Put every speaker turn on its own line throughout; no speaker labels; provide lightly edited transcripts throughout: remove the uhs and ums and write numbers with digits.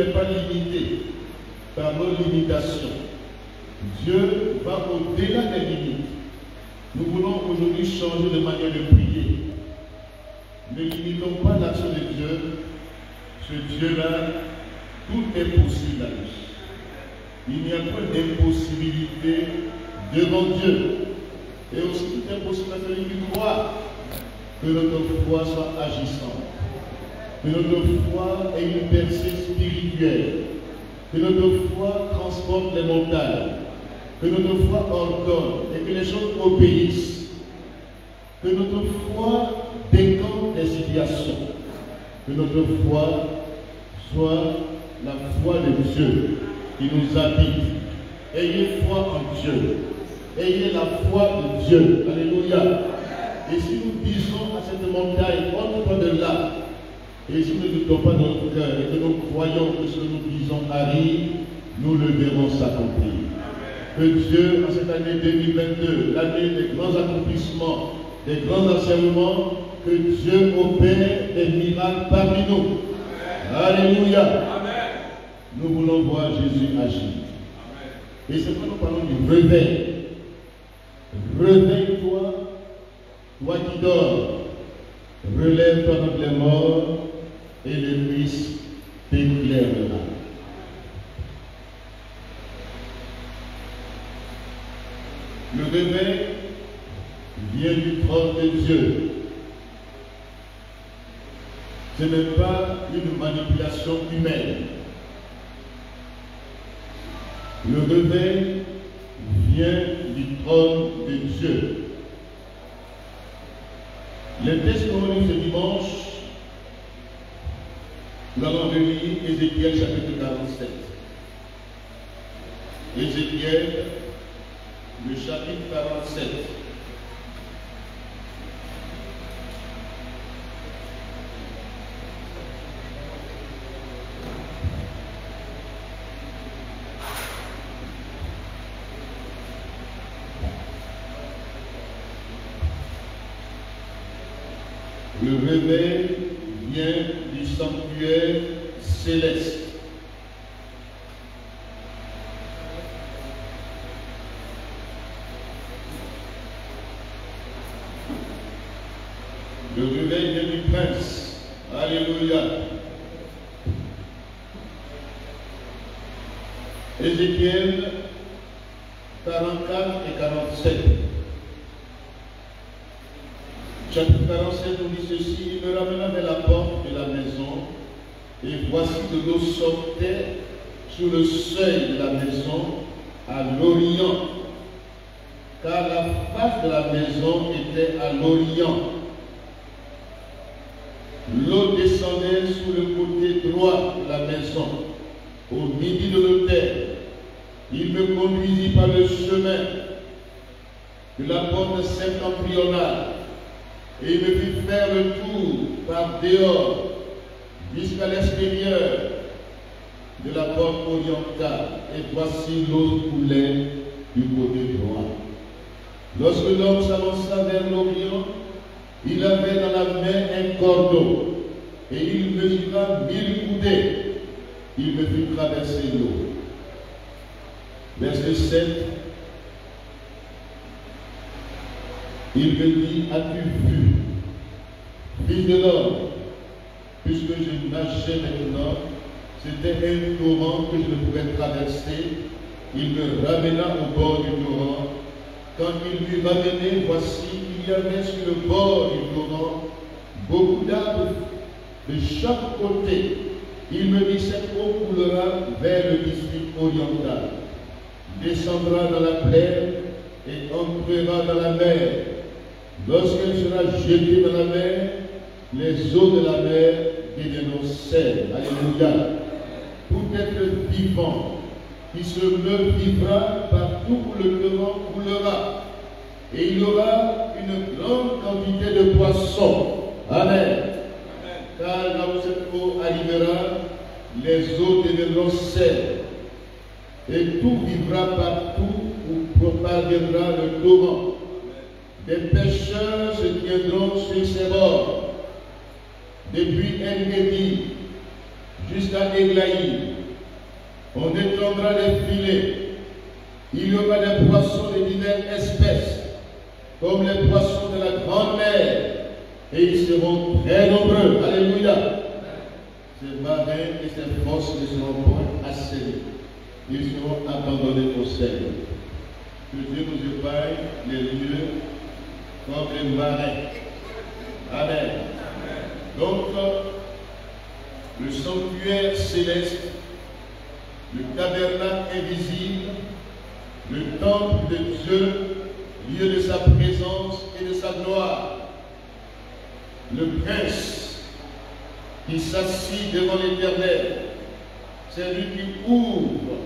n'est pas limité par nos limitations. Dieu va au-delà des limites. Nous voulons aujourd'hui changer de manière de prier. Ne limitons pas l'action de Dieu. Ce Dieu-là, tout est possible à lui. Il n'y a pas d'impossibilité devant Dieu. Et aussi tout est possible à celui qui croit. Que notre foi soit agissante. Que notre foi ait une percée spirituelle. Que notre foi transporte les montagnes. Que notre foi ordonne et que les choses obéissent. Que notre foi décante les situations. Que notre foi soit la foi de Dieu qui nous habite. Ayez foi en Dieu. Ayez la foi de Dieu. Alléluia. Et si nous disons à cette montagne, ôte-toi de là, et si nous ne doutons pas dans notre cœur et que nous croyons que ce que nous disons arrive, nous le verrons s'accomplir. Que Dieu, en cette année 2022, l'année des grands accomplissements, des grands enseignements, que Dieu opère des miracles parmi nous. Alléluia. Nous voulons voir Jésus agir. Et c'est pourquoi nous parlons du réveil. Réveille-toi, toi qui dors. Relève-toi d'entre les morts et le Christ t'éclairera. Le réveil vient du trône de Dieu. Ce n'est pas une manipulation humaine. Le réveil vient du trône de Dieu. Le texte que nous ce dimanche, nous allons relire Ézéchiel chapitre 47. Ézéchiel, le chapitre 47. Le réveil vient du sanctuaire céleste. Le réveil vient du prince. Alléluia. Ézéchiel 44 et 47. Chapitre 47 nous dit ceci: il me ramena vers la porte de la maison, et voici que l'eau sortait sur le seuil de la maison à l'orient, car la face de la maison était à l'orient. L'eau descendait sur le côté droit de la maison, au midi de l'autel. Il me conduisit par le chemin de la porte septentrionale, et il me fit faire le tour par dehors jusqu'à l'extérieur de la porte orientale. Et voici l'eau coulait du côté droit. Lorsque l'homme s'avança vers l'orient, il avait dans la main un cordeau, et il mesura 1000 coudées. Il me fit traverser l'eau. Verset 7. Il me dit: as-tu vu, fils de l'homme, puisque je nageais maintenant, c'était un torrent que je ne pouvais traverser. Il me ramena au bord du torrent. Quand il m'eut ramené, voici, il y avait sur le bord du torrent beaucoup d'arbres de chaque côté. Il me dit: cette eau coulera vers le district oriental, descendra dans la plaine et entrera dans la mer. Lorsqu'elle sera jetée dans la mer, les eaux de la mer deviendront sel. Alléluia. Tout être vivant qui se meut vivra partout où le torrent coulera. Et il y aura une grande quantité de poissons. Amen. Car là où cette eau arrivera, les eaux deviendront sel. Et tout vivra partout où propagera le torrent. Des pêcheurs se tiendront sur ses bords, depuis En-Gedi jusqu'à Églaï. On détendra les filets. Il y aura des poissons de diverses espèces, comme les poissons de la grande mer, et ils seront très nombreux. Alléluia. Ces marins et ces forces ne seront pas assaillis. Ils seront abandonnés au Seigneur. Que Dieu nous épargne les lieux comme les marins. Amen. Donc, le sanctuaire céleste, le tabernacle invisible, le temple de Dieu, lieu de sa présence et de sa gloire. Le prince qui s'assit devant l'Éternel, c'est lui qui ouvre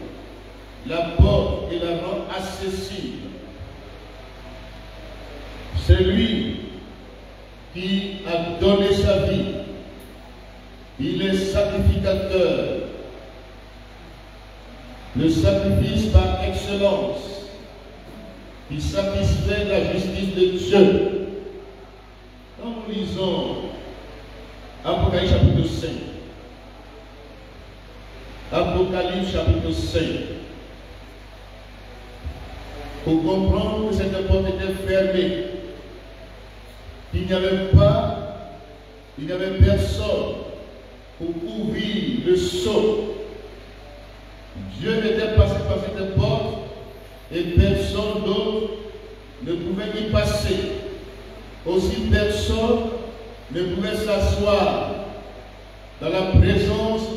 la porte et la rend accessible. C'est lui qui a donné sa vie. Il est sacrificateur. Le sacrifice par excellence qui satisfait la justice de Dieu. Quand nous lisons Apocalypse chapitre 5, Apocalypse chapitre 5, pour comprendre que cette porte était fermée, il n'y avait personne pour ouvrir le sceau. Dieu n'était passé par cette porte et personne d'autre ne pouvait y passer. Aussi personne ne pouvait s'asseoir dans la présence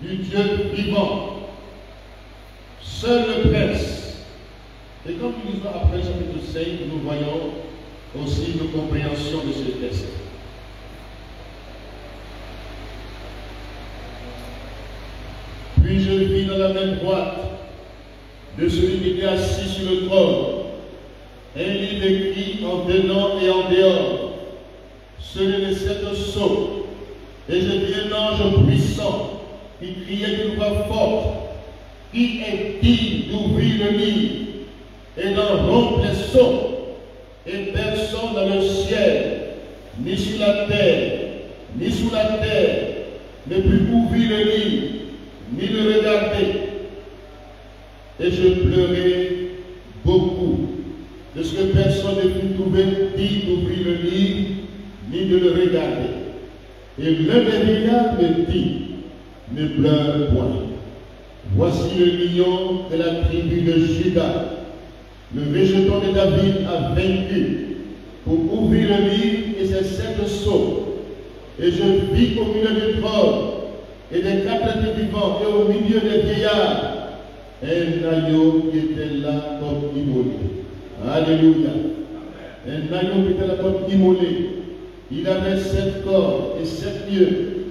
du Dieu vivant. Seul le prince. Et comme nous lisons après le chapitre 5, nous voyons aussi nos compréhensions de ce texte. Puis je vis dans la main droite de celui qui était assis sur le trône un livre écrit en dedans et en dehors, celui de sept sceaux. Et je vis un ange puissant qui criait d'une voix forte: qui est digne d'ouvrir le livre et d'en rompre les sceaux? Et personne dans le ciel, ni sur la terre, ni sous la terre, ne put ouvrir le livre, ni le regarder. Et je pleurais beaucoup, de ce que personne ne fut trouvé digne d'ouvrir le livre, ni de le regarder. Et l'un des vieillards me dit: ne pleure point. Voici le lion de la tribu de Juda. Le végéton de David a vaincu pour ouvrir le livre et ses sept sceaux. Et je vis au milieu du trône et des quatre êtres vivants et au milieu des vieillards un agneau qui était là comme immolé. Alléluia. Un agneau qui était là comme immolé. Il avait 7 corps et 7 yeux,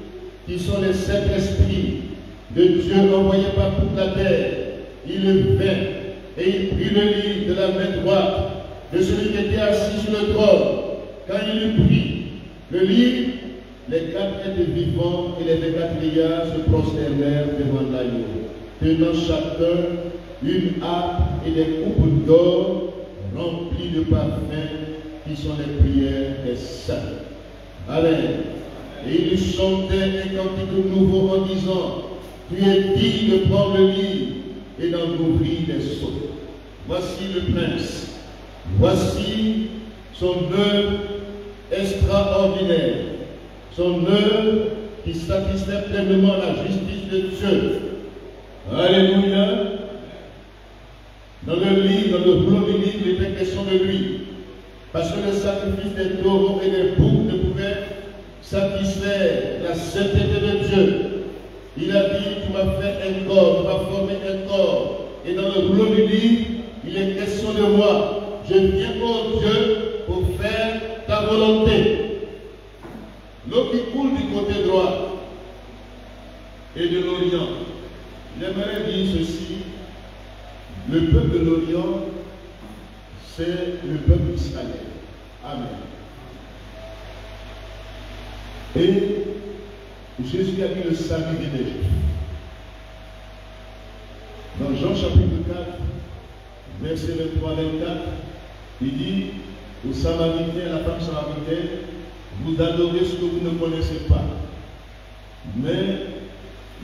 qui sont les 7 esprits de Dieu envoyés par toute la terre. Il vint et il prit le livre de la main droite de celui qui était assis sur le trône. Quand il eut pris le livre, les 4 êtres vivants et les 4 vieillards se prosternèrent devant l'agneau, tenant chacun une harpe et des coupes d'or remplies de parfums qui sont les prières des saints. Amen. Et il chantait un cantique nouveau en disant: tu es digne de prendre le livre et d'en ouvrir les sceaux. Voici le prince. Voici son œuvre extraordinaire. Son œuvre qui satisfait pleinement la justice de Dieu. Alléluia. Dans le livre, dans le rouleau du livre, il était question de lui. Parce que le sacrifice des taureaux et des boucs ne pouvait satisfaire la sainteté de Dieu. Il a dit: tu m'as fait un corps, tu m'as formé un corps. Et dans le rouleau du livre, il est question de moi. Je viens, ô Dieu, pour faire ta volonté. L'eau qui coule du côté droit et de l'Orient. J'aimerais dire ceci: le peuple de l'Orient, c'est le peuple israélien. Amen. Et Jésus a dit: le salut vient des Juifs. Dans Jean chapitre 4, verset 23-24, il dit aux Samaritains, à la femme samaritaine: vous adorez ce que vous ne connaissez pas. Mais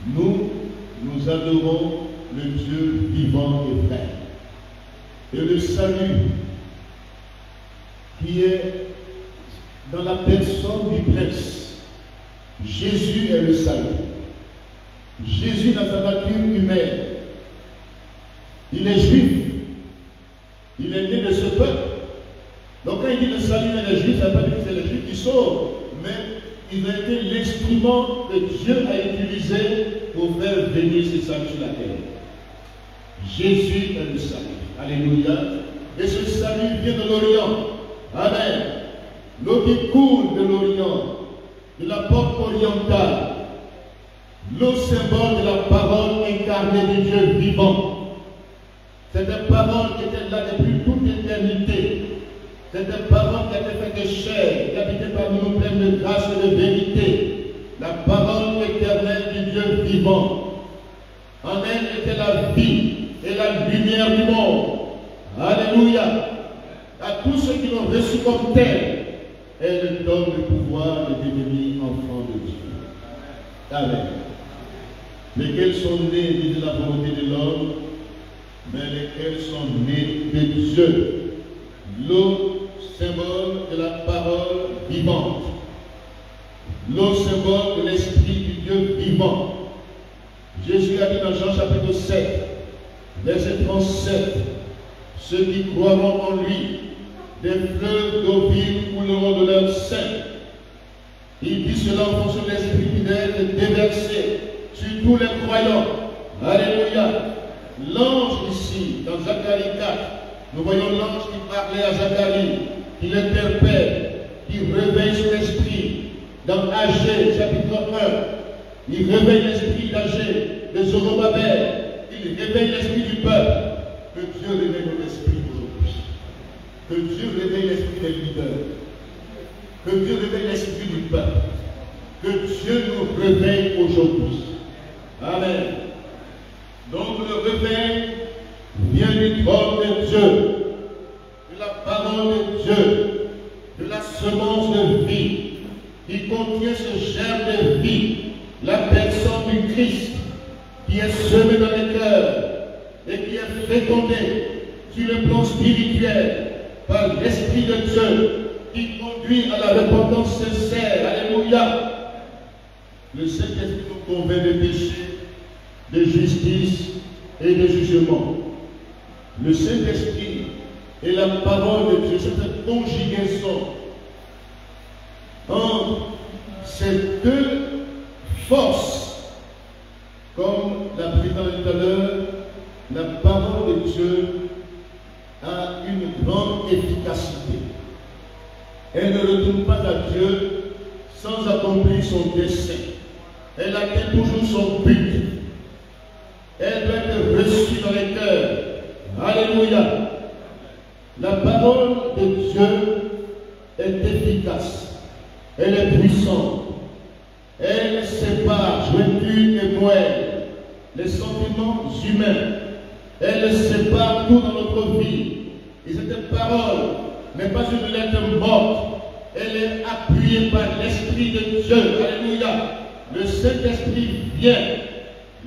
nous adorons le Dieu vivant et vrai. Et le salut qui est dans la personne du Prince. Jésus est le salut. Jésus dans sa nature humaine. Il est juif. Il est né de ce peuple. Donc quand il dit le salut est les juifs, ça ne veut pas dire que c'est les juifs qui sauvent, mais il a été l'instrument que Dieu a utilisé pour faire venir ce salut sur la terre. Jésus est le salut. Alléluia. Et ce salut vient de l'Orient. Amen. L'eau qui coule de l'Orient, de la porte orientale, l'eau symbole de la parole incarnée du Dieu vivant. Cette parole qui était là depuis toute l'éternité. Cette parole qui a été faite de chair, qui habitait parmi nous pleine de grâce et de vérité. La parole éternelle du Dieu vivant. En elle était la vie et la lumière du monde. Alléluia. À tous ceux qui l'ont reçu comme tel, elle donne le pouvoir de devenir enfants de Dieu. Amen. Lesquels sont nés ni de la volonté de l'homme, mais lesquels sont nés de Dieu. L'eau, symbole de la parole vivante. L'eau, symbole de l'esprit du Dieu vivant. Jésus a dit dans Jean chapitre 7, verset 37, ceux qui croiront en lui, des fleuves d'eau vive couleront de leur sein. Il dit cela en fonction de l'esprit qui doit être déversé sur tous les croyants. Alléluia. L'ange ici, dans Zacharie 4, nous voyons l'ange qui parlait à Zacharie, qui l'interpelle, qui réveille son esprit. Dans Agé, chapitre 1, il réveille l'esprit d'Agé, de Zorobabel, il réveille l'esprit du peuple. Que Dieu réveille notre esprit aujourd'hui. Que Dieu réveille l'esprit des leaders. Que Dieu réveille l'esprit du peuple. Que Dieu nous réveille aujourd'hui. Amen. Donc le réveil vient du trône de Dieu, de la parole de Dieu, de la semence de vie, qui contient ce germe de vie, la personne du Christ, qui est semée dans les cœurs et qui est fécondée sur le plan spirituel par l'Esprit de Dieu, qui conduit à la repentance sincère. Alléluia. Le Saint-Esprit nous convainc de péché, de justice et de jugement. Le Saint-Esprit et la parole de Dieu, cette conjugaison entre ces deux forces, comme l'a présenté tout à l'heure, la parole de Dieu a une grande efficacité. Elle ne retourne pas à Dieu sans accomplir son dessein. Elle atteint toujours son but. Elle doit être reçue dans les cœurs. Alléluia. La parole de Dieu est efficace. Elle est puissante. Elle sépare jointure et moelle, les sentiments humains. Elle sépare tout dans notre vie. Et cette parole n'est pas une lettre morte. Elle est appuyée par l'Esprit de Dieu. Alléluia. Le Saint-Esprit vient.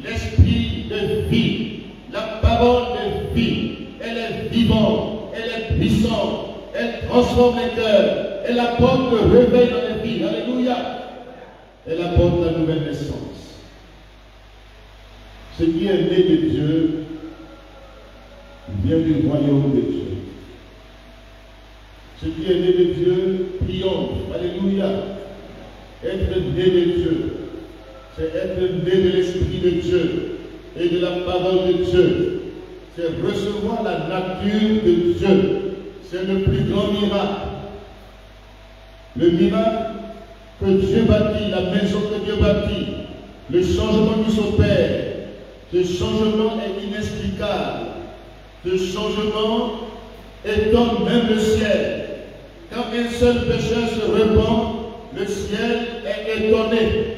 L'Esprit de vie. La parole de vie. Elle est vivante. Elle est puissante. Elle transforme les cœurs. Elle apporte le réveil dans les vies. Alléluia. Elle apporte la nouvelle naissance. Ce qui est né de Dieu vient du royaume de Dieu. Ce qui est né de Dieu triomphe. Alléluia. Être né de Dieu, c'est être né de l'Esprit de Dieu et de la parole de Dieu. C'est recevoir la nature de Dieu. C'est le plus grand miracle. Le miracle que Dieu bâtit, la maison que Dieu bâtit, le changement qui s'opère, ce changement est inexplicable. Ce changement étonne même le ciel. Quand un seul pécheur se repent, le ciel est étonné.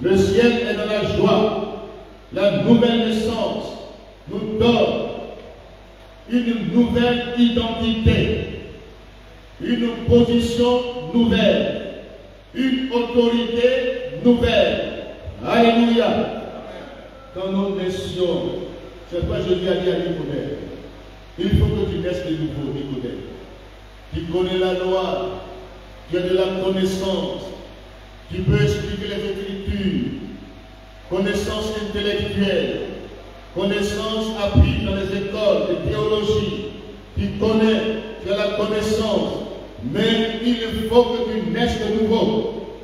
Le ciel est dans la joie. La nouvelle naissance nous donne une nouvelle identité, une position nouvelle, une autorité nouvelle. Alléluia. dans nos nations. C'est pourquoi Jésus a dit à Nicodème, il faut que tu naisses de nouveau, Nicodème. Tu connais la loi, tu as de la connaissance, tu peux expliquer les Écritures, connaissance intellectuelle, connaissance apprise dans les écoles de théologie, tu connais, tu as la connaissance, mais il faut que tu naisses de nouveau.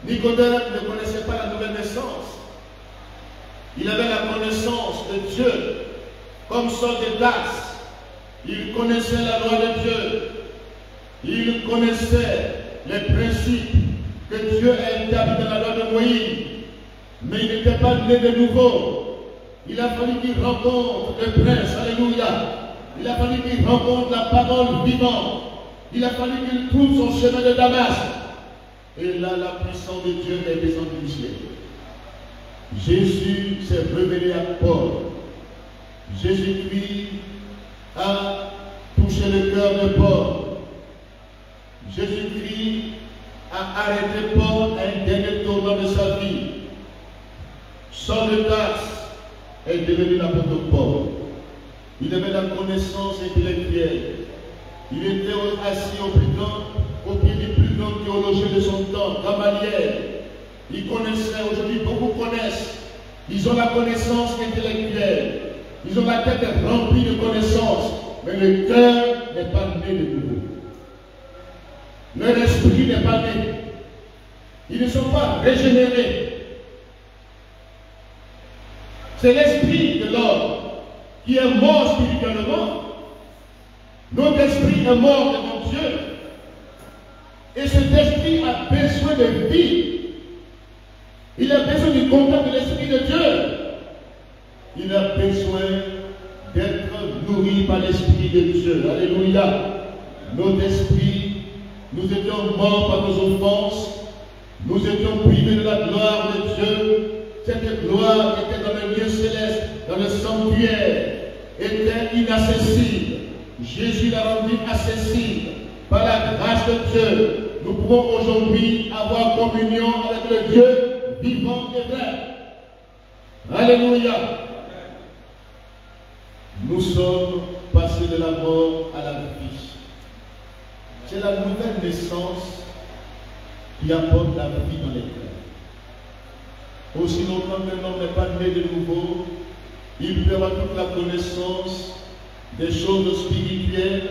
Nicodème ne connaissait pas la nouvelle naissance. Il avait la connaissance de Dieu, comme Saul de Tarse. Il connaissait la loi de Dieu. Il connaissait les principes que Dieu a établis dans la loi de Moïse. Mais il n'était pas né de nouveau. Il a fallu qu'il rencontre le prince. Alléluia. Il a fallu qu'il rencontre la parole vivante. Il a fallu qu'il trouve son chemin de Damas. Et là, la puissance de Dieu est descendue du ciel. Jésus s'est révélé à Paul. Jésus-Christ a touché le cœur de Paul. Jésus-Christ a arrêté Paul à un dernier tournant de sa vie. Saul de Tarse est devenu l'apôtre Paul. Il avait la connaissance intellectuelle. Il était assis au pied du plus grand théologien de son temps, Gamaliel. Il connaissait, aujourd'hui beaucoup connaissent. Ils ont la connaissance intellectuelle. Ils ont la tête remplie de connaissances. Mais le cœur n'est pas né de nouveau. Leur esprit n'est pas né. Ils ne sont pas régénérés. C'est l'esprit de l'homme qui est mort spirituellement. Notre esprit est mort devant Dieu. Et cet esprit a besoin de vie. Il a besoin du contact de l'esprit de Dieu. Il a besoin d'être nourri par l'esprit de Dieu. Alléluia. Notre esprit, nous étions morts par nos offenses. Nous étions privés de la gloire de Dieu. Cette gloire qui était dans le lieu céleste, dans le sanctuaire, était inaccessible. Jésus l'a rendu accessible par la grâce de Dieu. Nous pouvons aujourd'hui avoir communion avec le Dieu vivant et vrai. Alléluia. Nous sommes passés de la mort à la vie. C'est la nouvelle naissance qui apporte la vie dans les cœurs. Aussi longtemps que l'homme n'est pas né de nouveau, il peut avoir toute la connaissance des choses spirituelles,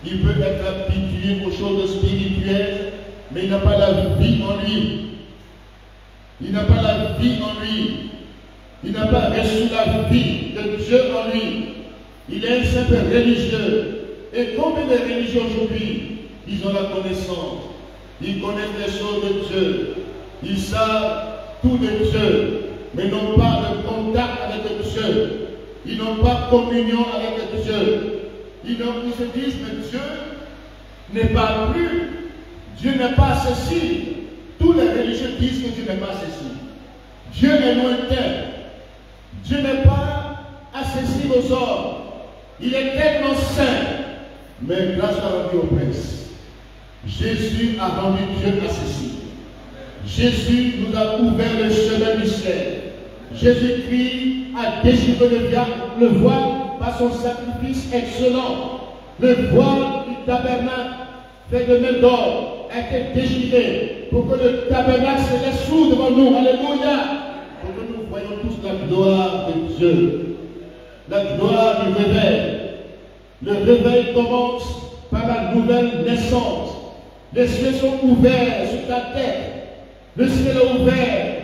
il peut être habitué aux choses spirituelles, mais il n'a pas la vie en lui. Il n'a pas la vie en lui. Il n'a pas reçu la vie de Dieu en lui. Il est un simple religieux. Et combien de religieux aujourd'hui, ils ont la connaissance. Ils connaissent les choses de Dieu. Ils savent tout de Dieu, mais n'ont pas de contact avec Dieu. Ils n'ont pas communion avec Dieu. Ils se disent, mais Dieu n'est pas plus. Dieu n'est pas accessible. Tous les religieux disent que Dieu n'est pas accessible. Dieu est lointain. Dieu n'est pas accessible aux hommes. Il est tellement saint. Mais grâce à Dieu au prince, Jésus a rendu Dieu accessible. Jésus nous a ouvert le chemin du ciel. Jésus-Christ a déchiré le voile par son sacrifice excellent. Le voile du tabernacle fait de main d'or a été déchiré pour que le tabernacle se laisse sourd devant nous. Alléluia. Pour que nous voyons tous la gloire de Dieu. La gloire du réveil. Le réveil commence par la nouvelle naissance. Les cieux sont ouverts sur ta tête. Le ciel est ouvert.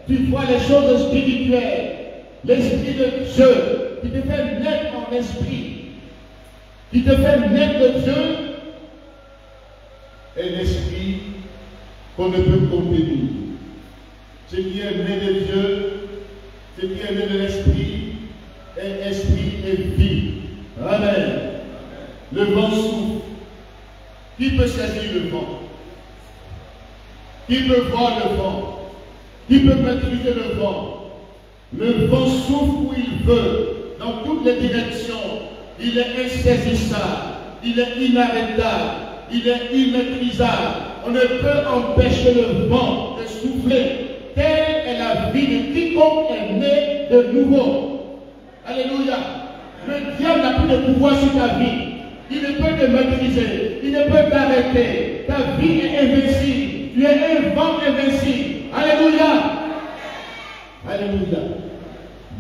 Tu vois les choses spirituelles. L'esprit de Dieu qui te fait naître en esprit. Qui te fait naître de Dieu. Et l'esprit qu'on ne peut contenir. Ce qui est né de Dieu, ce qui est né de l'esprit, est esprit et vie. Amen. Le vent souffle. Qui peut saisir le vent? Qui peut voir le vent? Qui peut maîtriser le vent? Le vent souffle où il veut, dans toutes les directions. Il est insaisissable, il est inarrêtable, il est immaîtrisable. On ne peut empêcher le vent de souffler. Telle est la la vie de quiconque est né de nouveau. Alléluia. Le diable n'a plus de pouvoir sur ta vie. Il ne peut te maîtriser. Il ne peut t'arrêter. Ta vie est invincible. Tu es un vent invincible. Alléluia. Alléluia.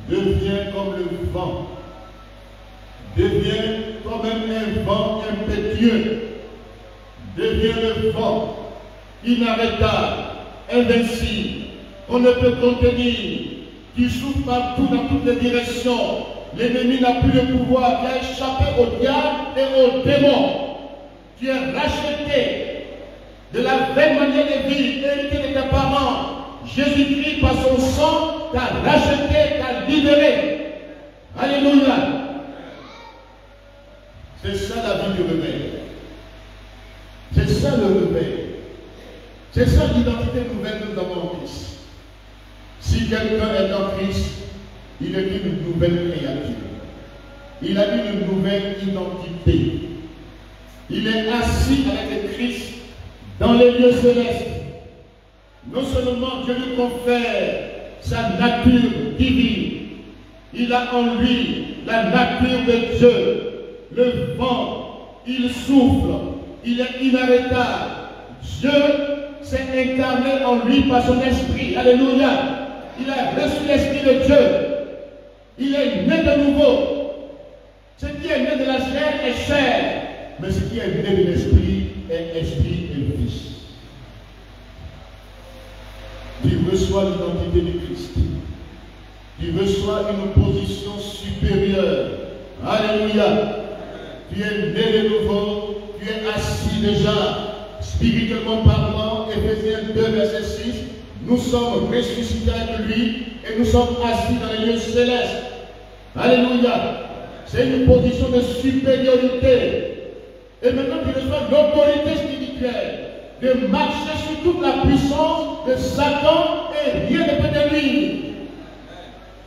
Deviens comme le vent. Deviens comme un vent impétueux. Deviens le vent inarrêtable, invincible, qu'on ne peut contenir, qui souffle partout dans toutes les directions. L'ennemi n'a plus de pouvoir, tu as échappé au diable et aux démons. Tu es racheté de la vaine manière de vivre, hérité de tes parents. Jésus-Christ, par son sang, t'a racheté, t'a libéré. Alléluia. C'est ça la vie du réveil. C'est ça le réveil. C'est ça l'identité nouvelle que nous avons en Christ. Si quelqu'un est en Christ, il est une nouvelle créature. Il a une nouvelle identité. Il est assis avec Christ dans les lieux célestes. Non seulement Dieu lui confère sa nature divine, il a en lui la nature de Dieu. Le vent, il souffle, il est inarrêtable. Dieu s'est incarné en lui par son esprit. Alléluia. Il a reçu l'esprit de Dieu. Il est né de nouveau. Ce qui est né de la chair est chair. Mais ce qui est né de l'esprit est esprit et fils. Tu reçois l'identité de Christ. Tu reçois une position supérieure. Alléluia. Tu es né de nouveau. Tu es assis déjà, spirituellement parlant. Éphésiens 2, verset 6. Nous sommes ressuscités avec lui et nous sommes assis dans les lieux célestes. Alléluia. C'est une position de supériorité. Et maintenant tu reçois l'autorité spirituelle de marcher sur toute la puissance de Satan et rien ne peut te nuire.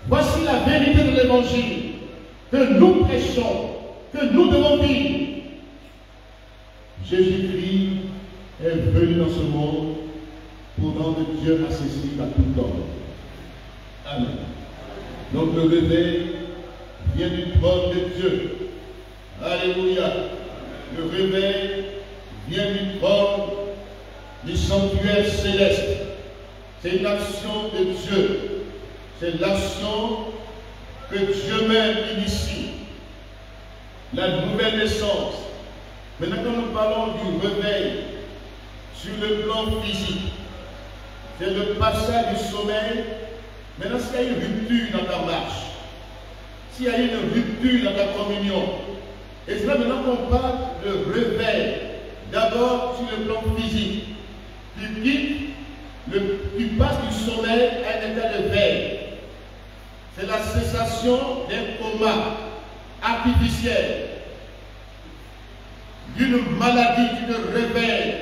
Voici la vérité de l'évangile que nous prêchons, que nous devons vivre. Jésus-Christ est venu dans ce monde pour rendre Dieu accessible à tout homme. Amen. Donc le réveil vient du trône de Dieu. Alléluia. Le réveil vient du trône du sanctuaire céleste. C'est une action de Dieu. C'est l'action que Dieu même initie. La nouvelle naissance. Maintenant, quand nous parlons du réveil sur le plan physique, c'est le passage du sommeil. Maintenant, s'il y a une rupture dans ta marche, s'il y a une rupture dans ta communion, et c'est là maintenant qu'on parle de réveil. D'abord sur le plan physique. Tu passes du sommeil à un état de veille. C'est la cessation d'un coma artificiel, d'une maladie, tu te réveilles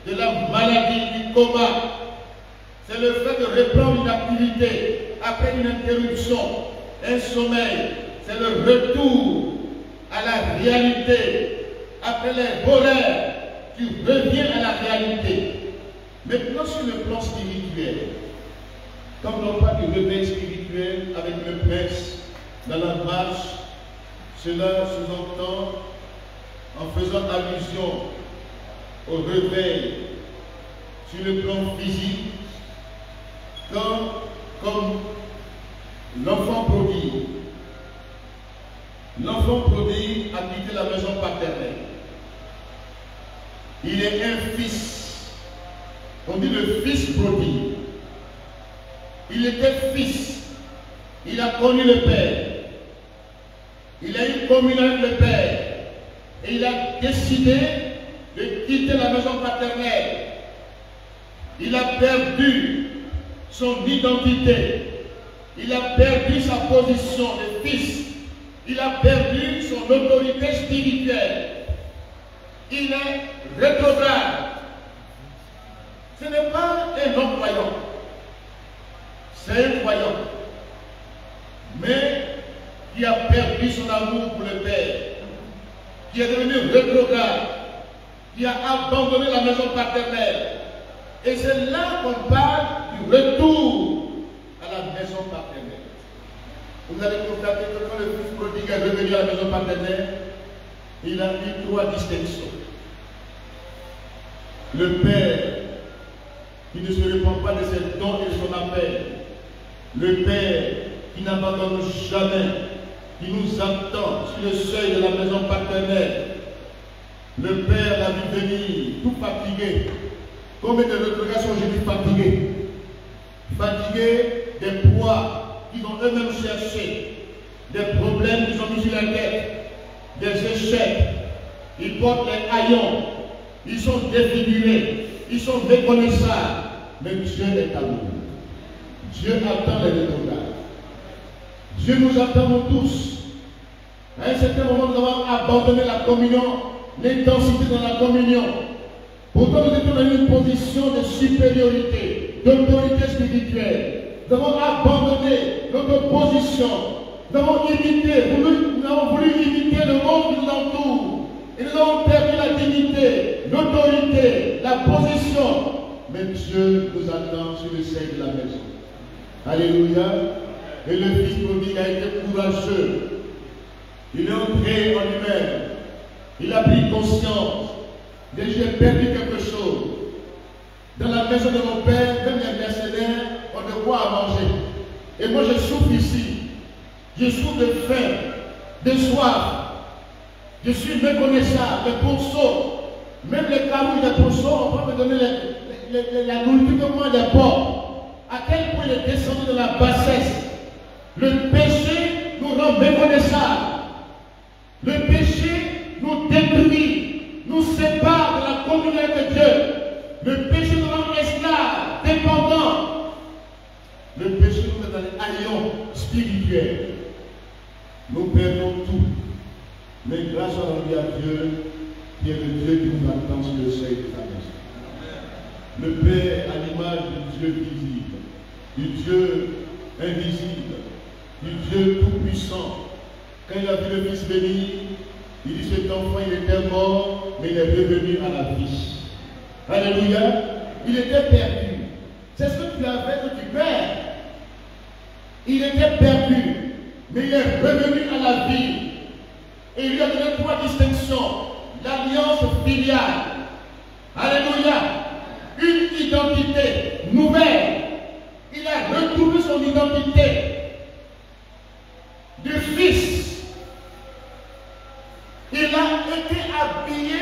de la maladie du coma. C'est le fait de reprendre une activité après une interruption, un sommeil. C'est le retour à la réalité. Après les voleurs, tu reviens à la réalité. Maintenant sur le plan spirituel, comme on parle du réveil spirituel avec le prince dans la marche, cela sous-entend en faisant allusion au réveil sur le plan physique, comme l'enfant prodigue. L'enfant prodigue a quitté la maison paternelle. Il est un fils. On dit le fils prodigue. Il était fils. Il a connu le Père. Il a eu communion avec le Père. Et il a décidé de quitter la maison paternelle. Il a perdu son identité. Il a perdu sa position de fils. Il a perdu son autorité spirituelle. Il est rétrograde. Ce n'est pas un non-croyant. C'est un croyant. Mais qui a perdu son amour pour le Père. Qui est devenu rétrograde. Qui a abandonné la maison paternelle. Et c'est là qu'on parle du retour maison paternelle. Vous allez constater que quand le fils prodigue est revenu à la maison paternelle, il a eu 3 distinctions. Le père qui ne se répand pas de ses dons et de son appel. Le père qui n'abandonne jamais, qui nous attend sur le seuil de la maison paternelle. Le père l'a vu venir, tout fatigué. Combien de notre gars sont aujourd'hui fatigués? Fatigués des poids qu'ils ont eux-mêmes cherchés, des problèmes qu'ils ont mis sur la tête, des échecs. Ils portent les haillons, ils sont défigurés, ils sont méconnaissables. Mais Dieu est à nous. Dieu attend les résultats. Dieu nous attend nous tous. À un certain moment, nous avons abandonné la communion, l'intensité dans la communion. Pourtant, nous étions dans une position de supériorité, d'autorité spirituelle. Nous avons abandonné notre position. Nous avons voulu imiter le monde qui nous entoure. Et nous avons perdu la dignité, l'autorité, la position. Mais Dieu nous attend sur le seuil de la maison. Alléluia. Et le fils prodigue a été courageux. Il est entré en lui-même. Il a pris conscience. Mais j'ai perdu quelque chose. Dans la maison de mon père, même les mercenaires ont de quoi à manger. Et moi je souffre ici. Je souffre de faim, de soif. Je suis méconnaissable, les pourceaux. Même les carouilles des pourceaux, on peut me donner la nourriture que moi des porcs. À quel point il est descendu de la bassesse. Le péché nous rend méconnaissables. Le péché nous détruit, nous sépare de la communion avec Dieu. Le péché nous rend esclaves, dépendants. Le péché nous met dans les haillons spirituels. Nous perdons tout. Mais grâce à Dieu, qui est le Dieu qui nous attend sur le seuil de sa maison. Le Père à l'image du Dieu visible, du Dieu invisible, du Dieu tout-puissant. Quand il a vu le Fils venir, il dit cet enfant il était mort, mais il est revenu à la vie. Alléluia. Il était perdu. C'est ce que tu avais que tu perds. Il était perdu, mais il est revenu à la vie. Et il lui a donné 3 distinctions. L'alliance filiale. Alléluia. Une identité nouvelle. Il a retrouvé son identité de fils. Il a été habillé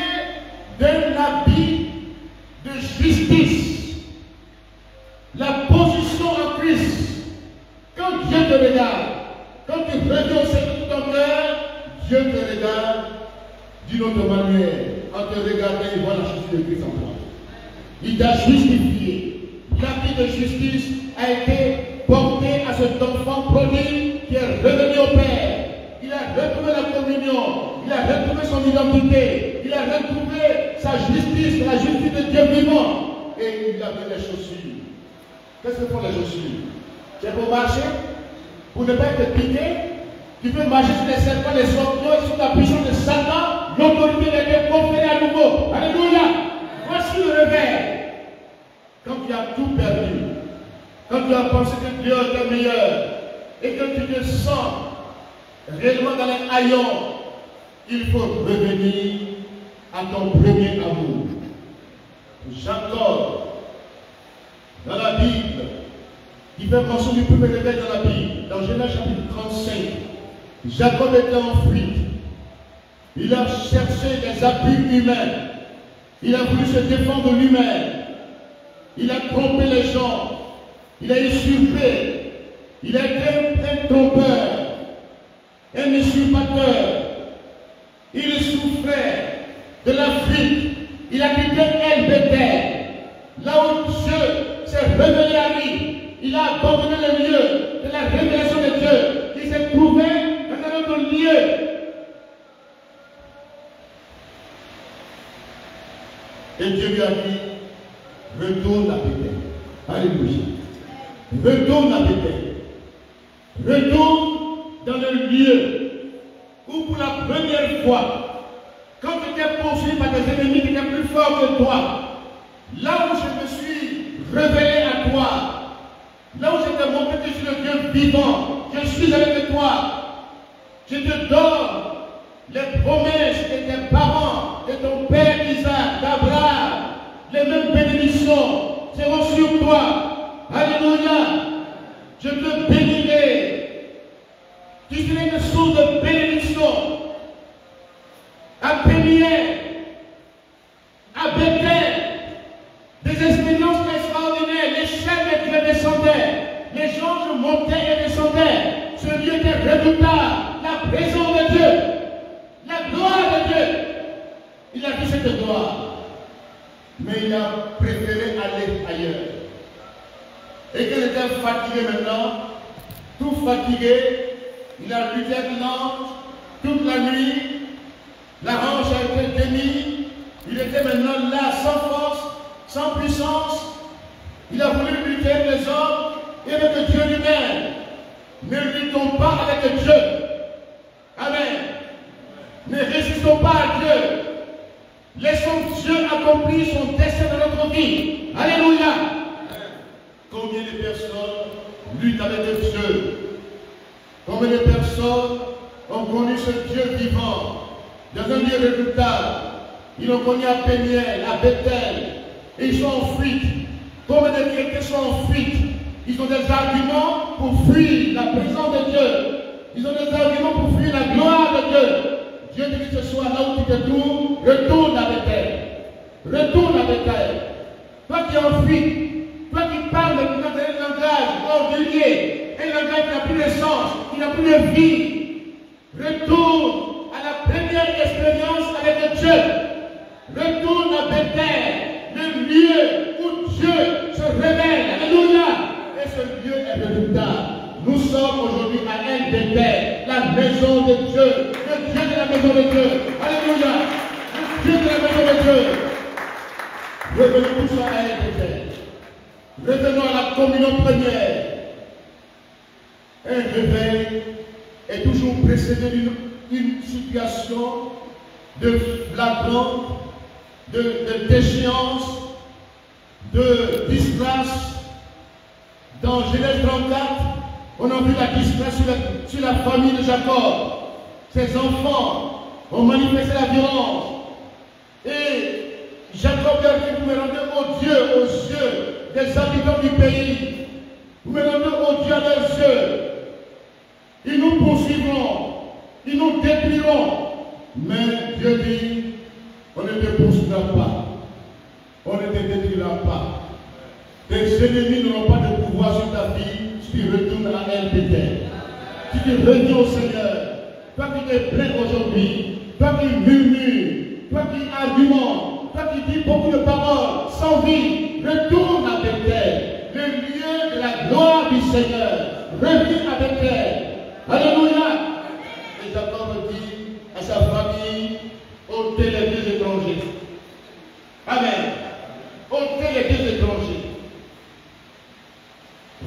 d'un habit de justice. La position en Christ. Quand Dieu te regarde, quand tu reviens au Seigneur de ton cœur, Dieu te regarde d'une autre manière. En te regardant, il voit la justice de Christ en toi. Il t'a justifié. L'habit de justice a été porté à cet enfant prodigue qui est revenu au Père. Il a retrouvé la communion. Il a retrouvé son identité. Il a retrouvé sa justice, la justice de Dieu vivant. Et il avait les chaussures. Qu'est-ce que font les chaussures? C'est pour marcher? Pour ne pas être piqué? Tu peux marcher sur les serpents, les scorpions, sur la puissance de Satan. L'autorité a été conférée à nouveau. Alléluia. Voici le réveil. Quand tu as tout perdu, quand tu as pensé que Dieu était meilleur, et que tu te sens réellement dans les haillons, il faut revenir à ton premier amour. Jacob, dans la Bible, il fait mention du premier réveil dans la Bible, dans Genèse chapitre 35. Jacob était en fuite. Il a cherché des appuis humains. Il a voulu se défendre lui-même. Il a trompé les gens. Il a usurpé. Il a été un trompeur, un usurpateur. Il souffrait de la fuite. Il a quitté El Bethel. Là où Dieu s'est révélé à lui. Il a abandonné le lieu de la révélation de Dieu. Il s'est trouvé dans un autre lieu. Et Dieu lui a dit, retourne à Bethel. Alléluia. Retourne à Bethel. Retourne dans le lieu où pour la première fois, quand tu étais poursuivi par des ennemis qui étaient plus forts que toi, là où je me suis révélé à toi, là où je t'ai montré que je suis le Dieu vivant, je suis avec toi. Je te donne les promesses de tes parents, de ton père Isaac, d'Abraham. Les mêmes bénédictions seront sur toi. Alléluia. Je te bénirai. Tu seras une source de bénédiction. À Péniel, à Bethel, des expériences extraordinaires. Les chaînes de Dieu descendaient. Les anges montaient et descendaient. Ce lieu était redoutable. La présence de Dieu. La gloire de Dieu. Il a vu cette gloire. Mais il a préféré aller ailleurs. Et qu'il était fatigué maintenant, tout fatigué, il a lutté avec l'ange toute la nuit, la hanche a été démise, il était maintenant là sans force, sans puissance, il a voulu lutter avec les hommes et avec Dieu lui-même. Ne luttons pas avec Dieu. Amen. Ne résistons pas à Dieu. Laissons Dieu accomplir son dessein dans notre vie. Alléluia. Combien de personnes luttent avec Dieu? Combien de personnes ont connu ce Dieu vivant dans un lieu redoutable? Ils l'ont connu à Péniel, à Bethel, et ils sont en fuite. Combien de chrétiens sont en fuite? Ils ont des arguments pour fuir la présence de Dieu. Ils ont des arguments pour fuir la gloire de Dieu. Dieu te dit ce soir, là où tu te trouves, retourne à Bethel. Retourne à Bethel. Toi qui es en fuite, toi qui parles maintenant d'un langage ordinaire, un langage qui n'a plus de sens, qui n'a plus de vie, retourne à la première expérience avec Dieu. Retourne à Bethel, le lieu où Dieu se révèle. Alléluia. Et ce lieu est redoutable. Nous sommes aujourd'hui à El Bethel, la maison de Dieu, le Dieu de la maison de Dieu. Alléluia. Le Dieu de la maison de Dieu. Revenons tous à El Bethel. Revenons à la communion première. Un réveil est toujours précédé d'une situation de flagrante, de déchéance, de disgrâce. Dans Genèse 34, on a vu la disgrâce sur la famille de Jacob. Ses enfants ont manifesté la violence. Et Jacob a dit, vous me rendez aux yeux des habitants du pays. Vous me rendez aux dieux à leurs yeux. Ils nous poursuivront. Ils nous détruiront. Mais Dieu dit, on ne te poursuivra pas. On ne te détruira pas. Tes ennemis n'auront pas de pouvoir sur ta vie si tu retournes à El Bethel. Si tu reviens au Seigneur, toi qui te plains aujourd'hui, toi qui murmures, toi qui argumentes, toi qui dis beaucoup de paroles sans vie, retourne à Bethel, le lieu de la gloire du Seigneur. Reviens à Bethel. Alléluia. Et Jacob dit à sa famille, ôtez les dieux étrangers. Amen. Ôtez les dieux étrangers.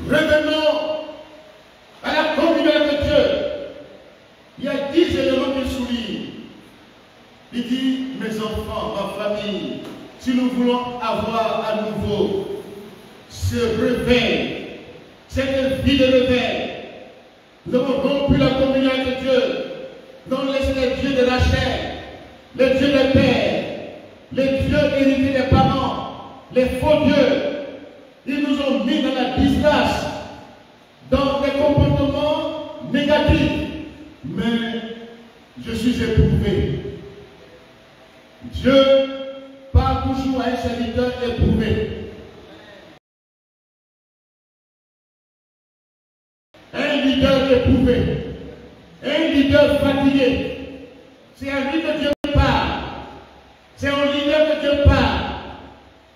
Revenons à la communion avec Dieu. Il y a 10 éléments qui soulignent. Il dit, mes enfants, ma famille, si nous voulons avoir à nouveau ce réveil, cette vie de réveil, nous avons rompu la communion avec Dieu. Nous avons laissé les dieux de la chair, les dieux des pères, les dieux hérités des parents, les faux dieux. Ils nous ont mis dans la disgrâce, dans des comportements négatifs. Mais je suis éprouvé. Dieu parle toujours à un serviteur éprouvé. Un leader éprouvé. Un leader fatigué. C'est à lui que Dieu parle. C'est au leader que Dieu parle.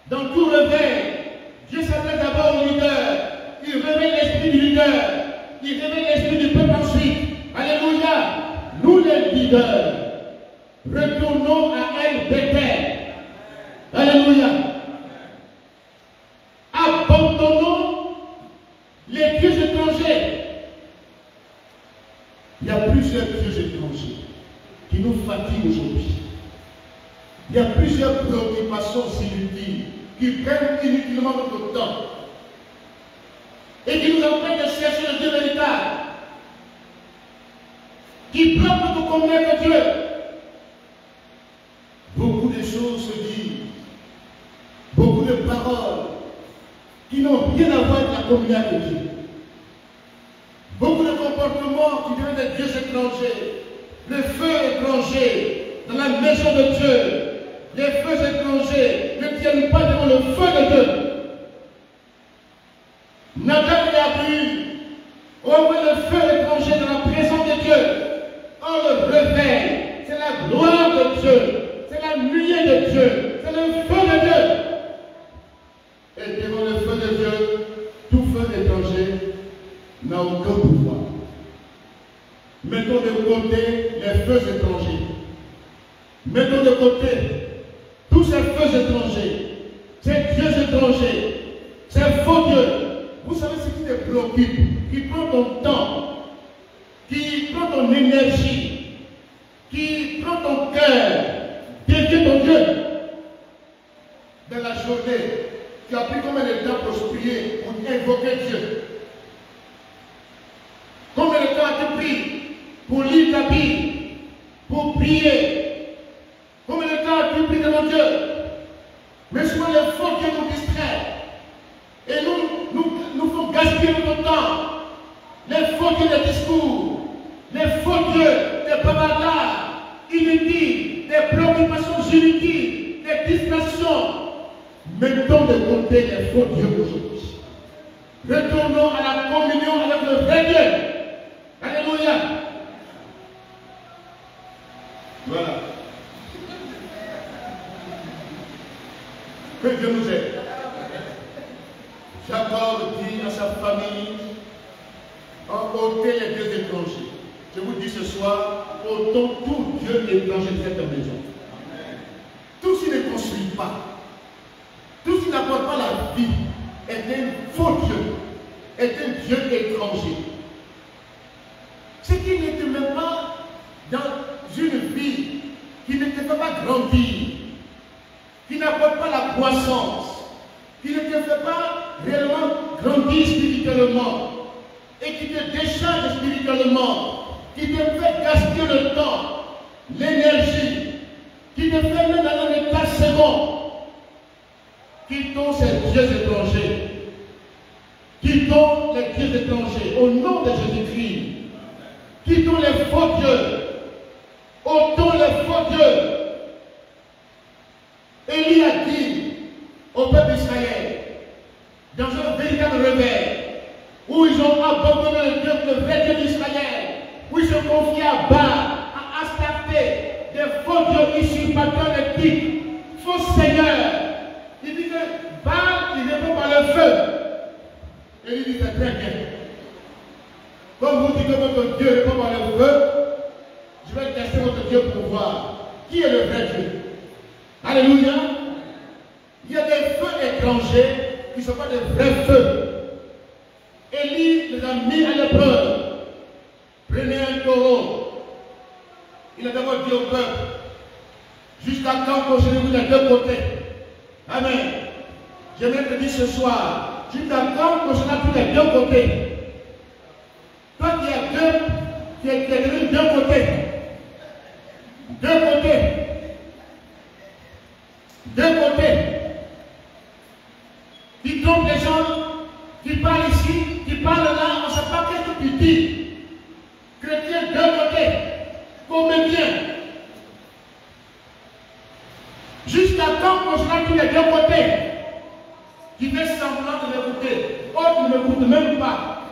Dans tout réveil, Dieu s'adresse d'abord au leader. Il réveille l'esprit du leader. Il réveille l'esprit du peuple ensuite. Alléluia. Nous les leaders, retournons à El Bethel. Alléluia. Abandonnons les dieux étrangers. Il y a plusieurs dieux étrangers qui nous fatiguent aujourd'hui. Il y a plusieurs préoccupations inutiles qui prennent inutilement notre temps et qui nous empêchent de chercher le Dieu véritable. qui bloquent notre communion avec Dieu. Beaucoup de choses se disent, beaucoup de paroles qui n'ont rien à voir avec la communion avec Dieu. Beaucoup de comportements qui deviennent des dieux étrangers, le feu étranger dans la maison de Dieu. Les feux étrangers ne tiennent pas devant le feu de Dieu. Nadab et Abihu ont envoyé le feu étranger dans la présence de Dieu. On le réveille. C'est la gloire de Dieu. C'est la nuée de Dieu. C'est le feu de Dieu. Et devant le feu de Dieu, tout feu étranger n'a aucun pouvoir. Mettons de côté les feux étrangers. Mettons de côté tous ces feux étrangers, ces dieux étrangers, ces faux dieux. Vous savez ce qui te préoccupe, qui prend ton temps, qui prend ton énergie, qui prend ton cœur, dédié ton Dieu. Dans la journée, tu as pris combien de temps pour se prier, pour invoquer Dieu? Combien de temps as-tu pris pour lire ta Bible, pour prier? Combien de temps as-tu pris devant Dieu? Mais souvent les faux dieux nous distraient. Et nous faut gaspiller notre temps. Les faux dieux des discours, les faux dieux des bavardages inutiles, des préoccupations inutiles, des distractions. Mettons de côté les faux dieux aujourd'hui. Retournons à la communion avec le vrai Dieu. Alléluia. Voilà. Que Dieu nous aide. Jacob dit à sa famille, ôtez les dieux étrangers. Je vous dis ce soir, ôtons tout Dieu étranger de cette maison. Tout ce qui ne construit pas, tout ce qui n'apporte pas la vie, est un faux Dieu, est un Dieu étranger. Ce qui ne te met pas dans une vie, qui ne te fait pas grandir, qui n'apporte pas la croissance, qui ne te fait pas réellement grandir spirituellement, et qui te décharge spirituellement, qui te fait gaspiller le temps, l'énergie, qui te fait même dans un état second. Quittons ces dieux étrangers. Quittons les dieux étrangers au nom de Jésus-Christ. Quittons les faux dieux. Ôtons les faux dieux. Élie a dit au peuple d'Israël, dans un véritable réveil, où ils ont abandonné le vrai Dieu d'Israël, où ils se confiaient à Baal, à Astarté, des faux dieux usurpateurs de titres, faux seigneurs. Il dit que Baal, il répond par le feu. Et il dit c'est très bien. Comme vous dites que votre Dieu répond par le feu, je vais tester votre Dieu pour voir qui est le vrai Dieu. Alléluia. Il y a des feux étrangers qui ne sont pas des vrais feux. Élie les a mis à l'épreuve. Prenez un taureau. Il a d'abord dit au peuple, jusqu'à quand projetez-vous des deux côtés? Amen. J'aimerais te dire ce soir, jusqu'à quand projetez-vous des deux côtés? Toi qui es deux, qui es devenu deux côtés. Deux côtés. Deux côtés. Qui trompent les gens, qui parlent ici, qui parlent là, on ne sait pas qu'est-ce que tu dis. Chrétien deux côtés, comédien. Jusqu'à quand on sera tous les deux côtés? Qui fait semblant de m'écouter, autre ne m'écoute même pas.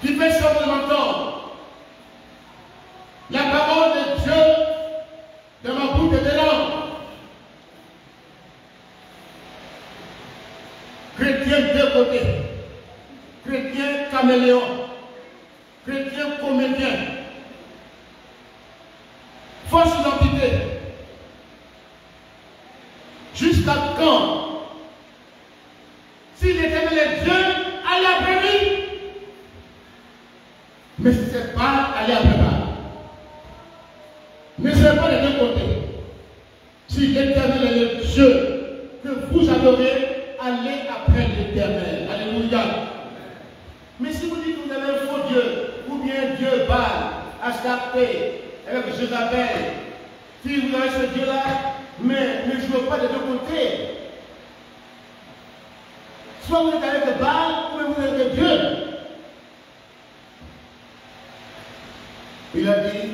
Qui fait semblant de m'entendre. La parole de Dieu dans ma bouche est dedans. Chrétien deux côtés. Chrétien caméléon. Chrétien comédien. Fausse identité. Jusqu'à quand? Si l'Éternel est Dieu, allez après lui. Mais si ce n'est pas, allez après lui. Ne soyez pas des deux côtés. Si l'Éternel est le Dieu que vous adorez, allez après l'Éternel. Alléluia. Mais si vous dites que vous avez un faux Dieu, dieu Baal, Astarté, avec Jézabel. Si vous avez ce Dieu-là, mais ne jouez pas des deux côtés. Soit vous êtes avec Baal, ou vous êtes avec Dieu. Il a dit,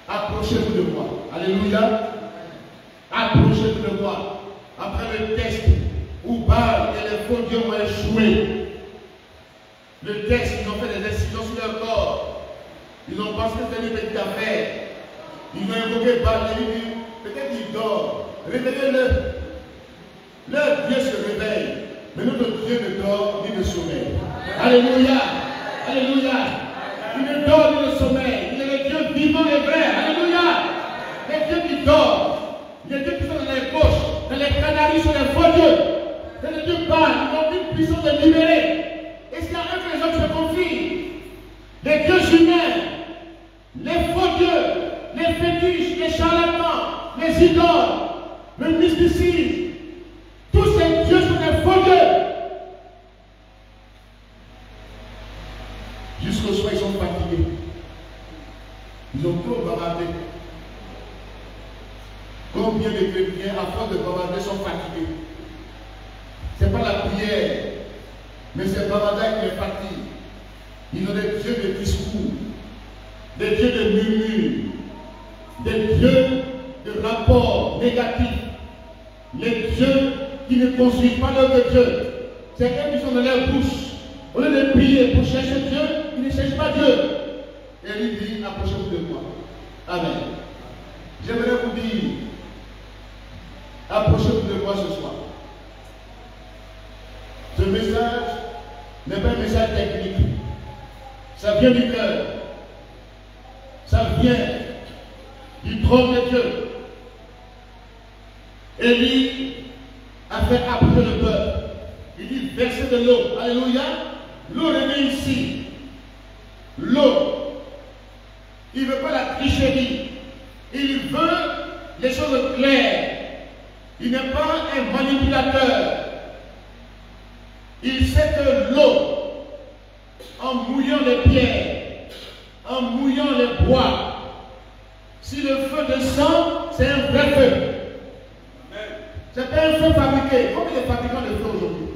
approchez-vous de moi. Alléluia. Approchez-vous de moi. Après le test où Baal et les faux dieux ont échoué, le test, ils ont fait des incisions sur leur corps. Ils ont pensé que c'était une petite affaire. Ils ont invoqué Baal et il dit, peut-être qu'il dort. Réveillez-le. Leur Dieu se réveille. Mais notre Dieu ne dort ni ne sommeille. Alléluia. Alléluia. Il ne dort ni ne sommeille. Il est le Dieu vivant et vrai. Alléluia. Les dieux qui dorment. Les dieux qui sont dans les poches, dans les canaries sur les faux dieux. C'est les dieux Baal. Ils ont une puissance de libérer. Et c'est à eux que les hommes se confient. Les dieux humains, les faux dieux, les fétiches, les charlatans, les idoles, le mysticisme, tous ces dieux sont des faux dieux. Jusqu'au soir, ils sont fatigués. Ils ont trop bavardé. Combien de chrétiens, à force de bavarder, sont fatigués? Ce n'est pas la prière, mais c'est bavardage qui les fatigue. Ils ont des dieux de discours, des dieux de murmures, des dieux de rapports négatifs, les dieux qui ne construisent pas l'œuvre de Dieu. C'est eux qui sont dans leur bouche. Au lieu de prier pour chercher Dieu, ils ne cherchent pas Dieu. Et il dit, approchez-vous de moi. Amen. J'aimerais vous dire, approchez-vous de moi ce soir. Ce message n'est pas un message technique. Ça vient du cœur. Ça vient du trône de Dieu. Élie a fait approcher le peuple. Il dit verser de l'eau. Alléluia. L'eau revient ici. L'eau. Il ne veut pas la tricherie. Il veut les choses claires. Il n'est pas un manipulateur. Il sait que l'eau, en mouillant les pierres, en mouillant les bois, si le feu descend, c'est un vrai feu. Ce n'est pas un feu fabriqué. Combien de fabricants de feu aujourd'hui?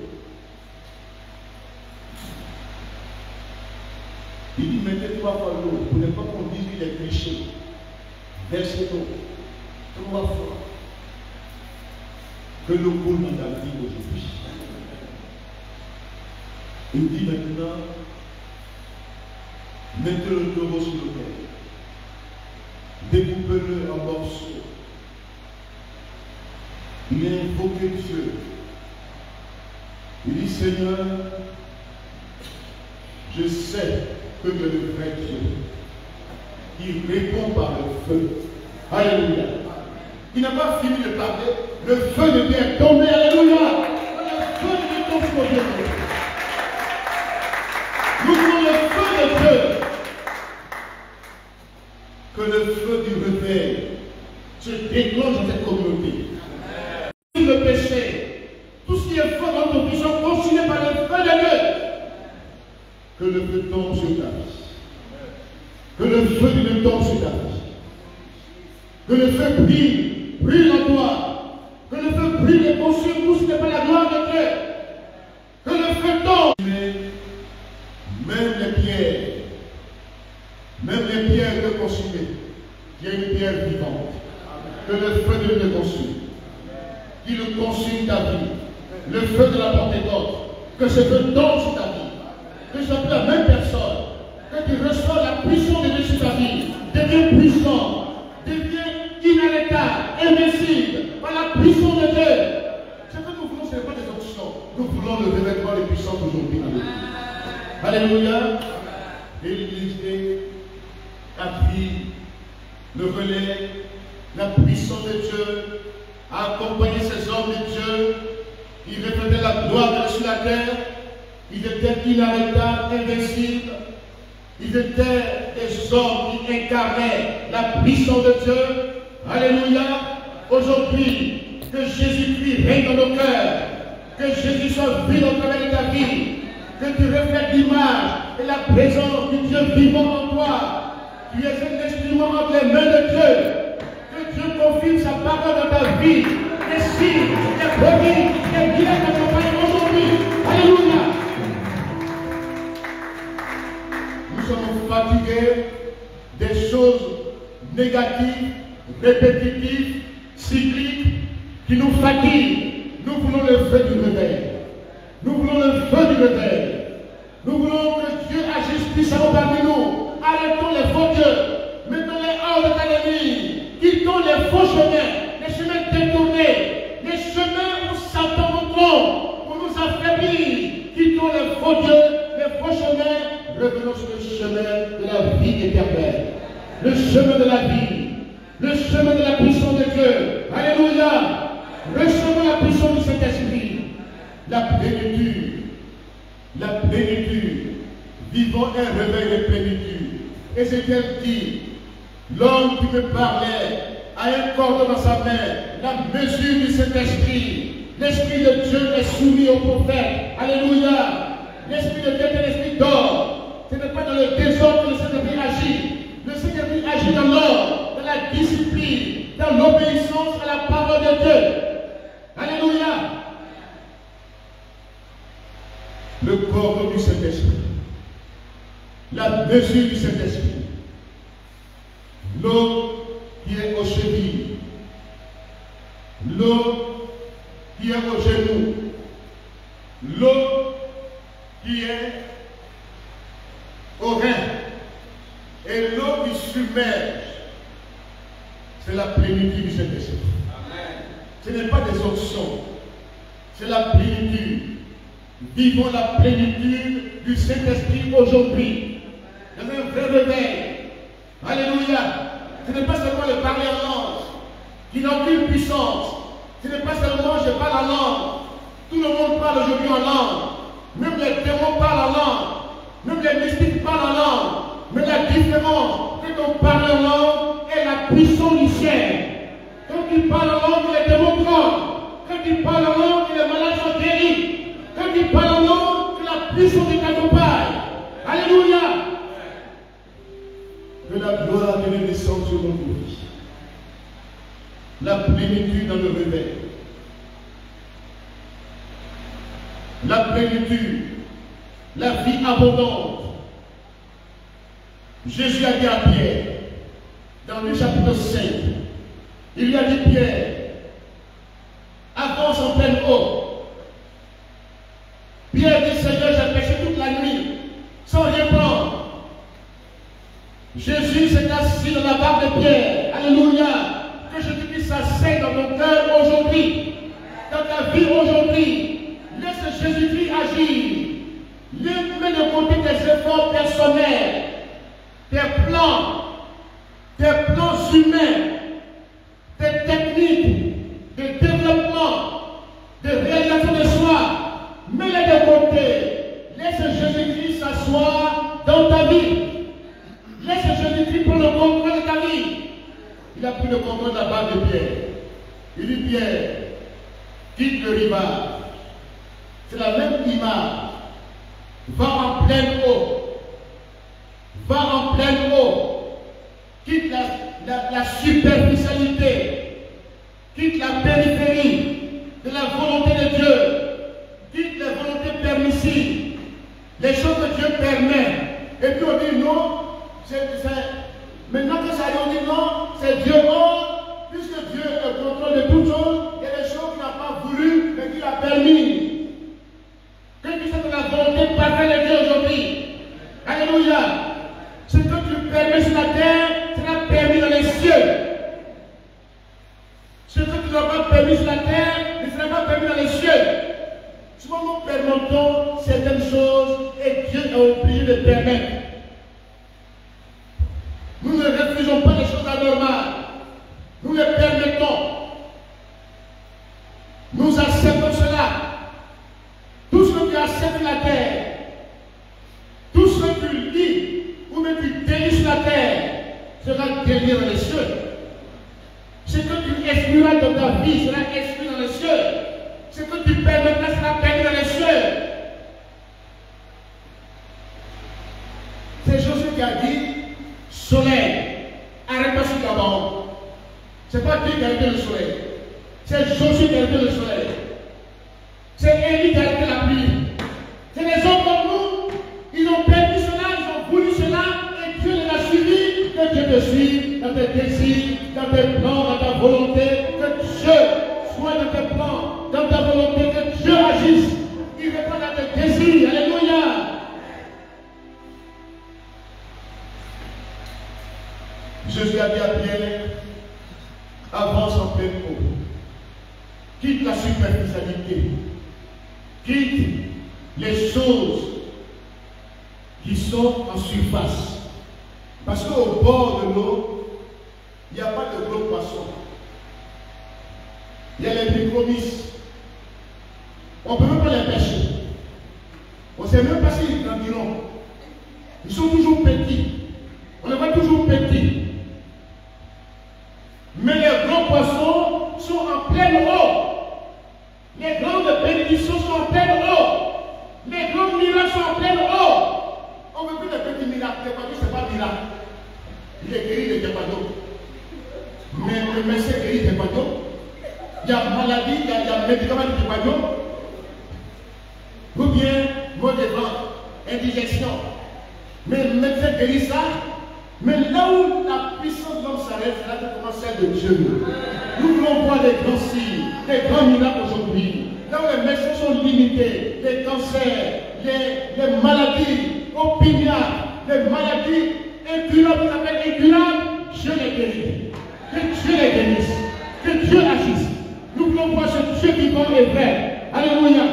Il dit, mettez 3 fois l'eau pour ne pas qu'on dise qu'il est cliché. Versez l'eau 3 fois. Que l'eau coule dans ta vie aujourd'hui. Il dit maintenant, mettez le taureau sur le père. Découpez-le en morceaux. Il a invoqué Dieu. Il dit, Seigneur, je sais que tu es le vrai Dieu. Il répond par le feu. Alléluia. Il n'a pas fini de parler. Le feu de Dieu est tombé. Alléluia. Le feu de Dieu tombe sur Dieu. Nous voulons le feu de Dieu. Que le feu du réveil se déclenche dans cette communauté. Le péché, tout ce qui est faux dans nos vies sont consumés par le feu de Dieu. Que le feu tombe sur ta vie. Que le feu de Dieu tombe sur ta vie. Que le feu brille en toi. Que le feu brille et consume tout ce qui n'est pas la gloire de Dieu. Que le feu tombe. Même les pierres que consumer. Il y a une pierre vivante. Que le feu de Dieu te consume. Qu'il consume ta vie. Le feu de la Pentecôte. Que ce feu tombe sur ta vie. Que ce soit plus la même personne. Que tu reçois la puissance de Dieu sur ta vie. Deviens puissant. Deviens inarrêtable, invincible. Par la puissance de Dieu. Ce que nous voulons, ce n'est pas des options. Nous voulons le revêtement de puissance aujourd'hui. Alléluia. Et l'Église a pris le relais, la puissance de Dieu, a accompagné ces hommes de Dieu. Ils reflétaient la gloire de Dieu sur la terre. Ils étaient inarrêtables, invincibles. Ils étaient des hommes qui incarnaient la puissance de Dieu. Alléluia. Aujourd'hui, que Jésus-Christ règne dans nos cœurs. Que Jésus soit vu au travers de ta vie. Que tu reflètes l'image et la présence du Dieu vivant Tu es un instrument entre les mains de Dieu. Que Dieu confirme sa parole dans ta vie. Les signes, les prodiges, les miracles t'accompagnent aujourd'hui. Alléluia. Nous sommes fatigués des choses négatives, répétitives, cycliques, qui nous fatiguent. Nous voulons le feu du réveil. Nous voulons le feu du réveil. Nous voulons que Dieu agisse puissamment parmi nous. Arrêtons les faux dieux. Mettons-les hors de ta ligne. Quittons les faux chemins, les chemins détournés, les chemins où Satan nous trompe, pour nous affaiblir. Quittons les faux dieux, les faux chemins. Revenons sur le chemin de la vie éternelle. Le chemin de la vie. Le chemin de la puissance de Dieu. Alléluia. Recevons la puissance du Saint-Esprit. La plénitude. La plénitude. Vivons un réveil de plénitude. Ézéchiel dit, l'homme qui me parlait a un cordon dans sa main, la mesure du Saint-Esprit. L'Esprit de Dieu est soumis au prophète. Alléluia. L'Esprit de Dieu est un esprit d'or. Ce n'est pas dans le désordre que le Saint-Esprit agit. Le Saint-Esprit agit dans l'ordre, dans la discipline, dans l'obéissance à la parole de Dieu. Alléluia. Le cordon du Saint-Esprit. La mesure du Saint-Esprit. L'eau qui est aux chevilles. L'eau qui est aux genoux. L'eau qui est aux reins. Et l'eau qui submerge. C'est la plénitude du Saint-Esprit. Ce n'est pas des options. C'est la plénitude. Vivons la plénitude du Saint-Esprit aujourd'hui. Dans un vrai réveil. Alléluia. Ce n'est pas seulement le parler en langue qui n'a aucune puissance. Ce n'est pas seulement je parle en langue. Tout le monde parle aujourd'hui en langue. Même les démons parlent en langue. Même les mystiques parlent en langue. Mais la différence, quand on parle en langue, est la puissance du ciel. Quand il parle en langue, les démons tremblent. Quand il parle en langue, les malades sont guéris. Quand il parle en langue, la puissance est accompagne. Alléluia. Que la gloire de Dieu descende sur nos vies. La plénitude dans le réveil. La plénitude. La vie abondante. Jésus a dit à Pierre, dans le chapitre 5, il lui a dit, Pierre, avance en pleine eau. Pierre dit, Seigneur, j'ai péché toute la nuit, sans rien prendre. Jésus s'est assis dans la barque de Pierre. Alléluia. Que Jésus-Christ s'asseye dans ton cœur aujourd'hui, dans ta vie aujourd'hui. Laisse Jésus-Christ agir. Mets de côté tes efforts personnels, tes plans humains, tes techniques de développement, de réalisation de soi. Mets-les de côté. Laisse Jésus-Christ s'asseoir dans ta vie. Laisse Jésus-Christ prendre le contrôle de ta vie. Il a pris le contrôle de la barque de Pierre. Il dit, Pierre, quitte le rivage. C'est la même image. Va en pleine eau. Va en pleine eau. Quitte la superficialité. Quitte la périphérie de la volonté de Dieu. Quitte les volontés permissives. Les choses que Dieu permet. Et puis on dit non. Maintenant que ça arrive, on dit non, c'est Dieu. Or, puisque Dieu est au contrôle de toutes choses, il y a des choses qu'il n'a pas voulu, mais qu'il a permis. Que tu sais que la volonté parfaite de Dieu aujourd'hui. Alléluia. Ce que tu permets sur la terre sera permis dans les cieux. Ce que tu n'as pas permis sur la terre ne sera pas permis dans les cieux. Souvent nous permettons certaines choses et Dieu a oublié de permettre. Nous ne refusons pas les choses anormales. Nous les permettons. Nous acceptons cela. Tout ce que tu acceptes sur la terre, tout ce que tu lis, ou même tu délis sur la terre, sera délié dans les cieux. Ce que tu excluras dans ta vie sera exclu dans les cieux. Ce que tu permettras sera permis dans les cieux. C'est Josué qui a dit, soleil. Arrête-toi sur Gabon. Ce n'est pas Dieu qui a arrêté le soleil. C'est Josué qui a arrêté le soleil. C'est Élie qui a arrêté la pluie. C'est les hommes comme nous. Ils ont permis cela, ils ont voulu cela, et Dieu les a suivis. Que Dieu te suive dans tes désirs, dans tes plans, dans ta volonté. Que Dieu soit dans tes plans, dans ta volonté, que Dieu agisse. Il répond à tes désirs. Alléluia. Jésus a dit à Pierre, avance en pleine eau. Quitte la superficialité. Quitte les choses qui sont en surface. Parce qu'au bord de l'eau, il n'y a pas de gros poissons. Il y a les microbes. On ne peut même pas les pêcher. On ne sait même pas s'ils grandiront. Ils sont toujours petits. On les voit toujours petits. Mais les grands poissons sont en pleine eau. Les grandes bénédictions sont en pleine eau. Les grands miracles sont en pleine eau. On ne veut plus les petits miracles. Ce n'est pas miracle. Il est guéri de Tepado. Mais le médecin guérit de Tepado. Il y a maladie, il y a médicaments de Tepado. Ou bien mot de ventre, indigestion. Mais le médecin guérit ça. Mais là où la puissance de l'homme s'arrête, c'est là que commence celle de Dieu. Nous voulons voir des grands signes, des grands miracles aujourd'hui. Là où les médecins sont limités, les cancers, les maladies opiniâtres, les maladies incurables, qu'on appelle incurables, Dieu les guérit. Que Dieu les bénisse. Que Dieu agisse. Nous voulons voir ce Dieu vivant et vrai. Alléluia.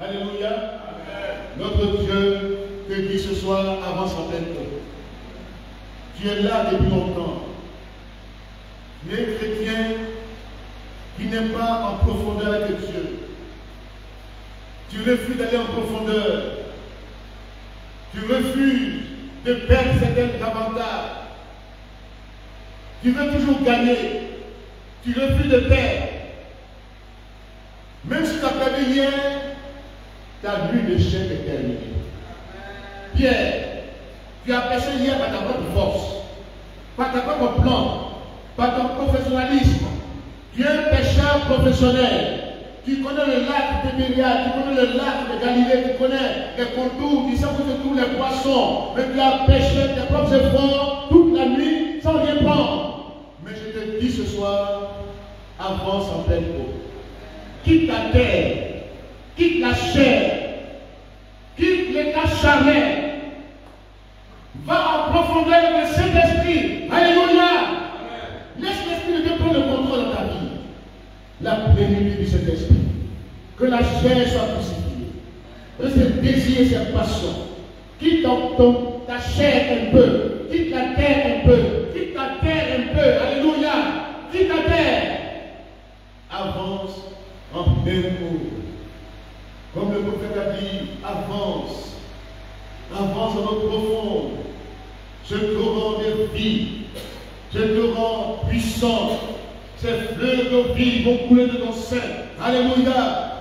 Alléluia. Amen. Notre Dieu te dit ce soir, avance en pleine eau. Tu es là depuis longtemps. Tu es chrétien qui n'est pas en profondeur avec Dieu. Tu refuses d'aller en profondeur. Tu refuses de perdre certains avantages. Tu veux toujours gagner. Tu refuses de perdre. Même si tu as perdu hier, ta nuit de chèque est terminée. Pierre, tu as péché hier par ta propre force, par ta propre plan, par ton professionnalisme. Tu es un pécheur professionnel. Tu connais le lac de Tibériade, tu connais le lac de Galilée, tu connais les contours, tu sais où se trouvent les poissons. Mais tu as péché tes propres efforts toute la nuit sans rien prendre. Mais je te dis ce soir, avance en pleine eau. Quitte la terre, quitte la chair, quitte l'état charnel. Va en profondeur avec le Saint-Esprit. Alléluia. Laisse l'Esprit de Dieu prendre le contrôle dans ta vie. La plénitude du Saint-Esprit. Que la chair soit crucifiée. Que ses désirs et ses passions. Quitte ta chair un peu. Quitte la terre un peu. Quitte ta terre un peu. Alléluia. Quitte la terre. Avance en pleine eau. Comme le prophète a dit, avance. Avance en eau profonde. Ce torrent de vie, ce torrent puissant, ces fleuves de vie vont couler de ton sein. Alléluia.